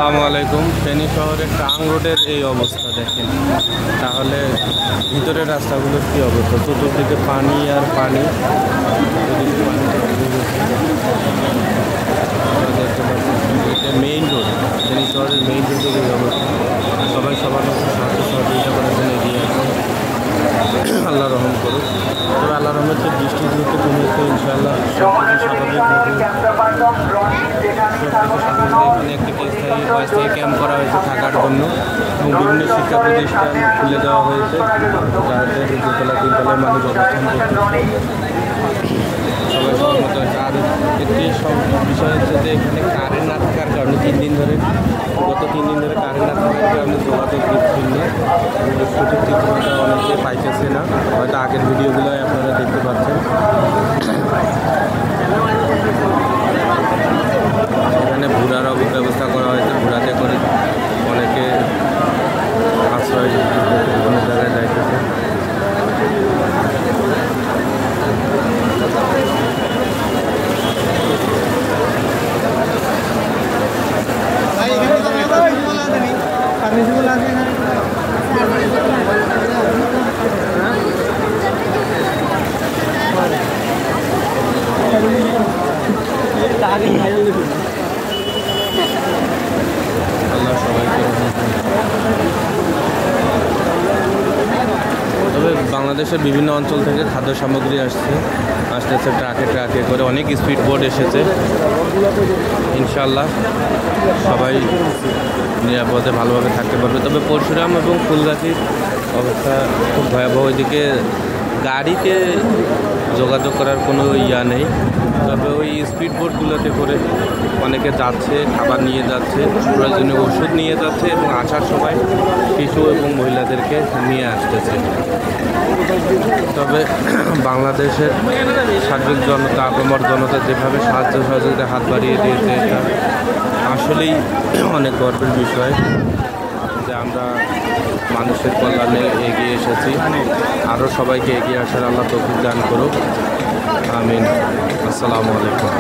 আসসালামু আলাইকুম। ফেনী শহরের টাং রোডের এই অবস্থা দেখেন, তাহলে ভিতরের রাস্তাগুলোর কী অবস্থা? চতুর্দিকে পানি আর পানি, দেখতে পাচ্ছেন এটা মেইন রোড, ফেনী শহরের মেইন রোডের এই অবস্থা। সবাই সবার মতো সাহায্য সহযোগিতা করার জন্য এগিয়ে আসে, আল্লাহ রহম করুক। তবে আল্লাহ রহমের যে বৃষ্টি দ্রুত কমেছে, ইনশাআল্লাহ এখানে একটি স্থায়ী ক্যাম্প করা হয়েছে থাকার জন্য, এবং বিভিন্ন শিক্ষা প্রতিষ্ঠান খুলে দেওয়া হয়েছে যাতে দোতলা তিনতলায় মানুষ অবস্থান করতে সবাই সহমত হয়েছে। আর একটি বিষয় হচ্ছে যে এখানে কারেন্ট না থাকার কারণে গত 3 দিন ধরে কারেন্ট না থাকার কারণে যোগাযোগ বিচ্ছিন্ন, সঠিক চিত্রটা অনেকে পাইতেছে না, হয়তো আগের ভিডিওগুলো আপনারা দেখতে পাচ্ছেন। এখানে ভুড়ার ব্যবস্থা করা হয়েছে, ভুড়াতে করে অনেকে আশ্রয় বিভিন্ন জায়গায় যাইতেছে। আল্লাহ সবাইকে তবে বাংলাদেশের বিভিন্ন অঞ্চল থেকে খাদ্য সামগ্রী আসতেছে ট্রাকে করে, অনেক স্পিড বোট এসেছে। ইনশাআল্লাহ সবাই নিরাপদে ভালোভাবে থাকতে পারবে। তবে পরশুরাম এবং ফুলগাছির অবস্থা খুব ভয়াবহ, এদিকে গাড়িতে যোগাযোগ করার কোনো নেই। তবে ওই স্পিড বোটগুলোতে করে অনেকে যাচ্ছে, খাবার নিয়ে যাচ্ছে, প্রয়োজনীয় ওষুধ নিয়ে যাচ্ছে, এবং আসার সময় শিশু এবং মহিলাদেরকে নিয়ে আসতেছে। তবে বাংলাদেশের সার্বিক জনতা, আপামর জনতা যেভাবে সাহায্য সহযোগিতা হাত বাড়িয়ে দিয়েছে, এটা আসলেই অনেক গর্বের বিষয় যে আমরা মানুষের কল্যাণে এগিয়ে এসেছি। আরও সবাইকে এগিয়ে আসার আল্লাহ তৌফিক দান করুক, আমিন। আসসালামু আলাইকুম।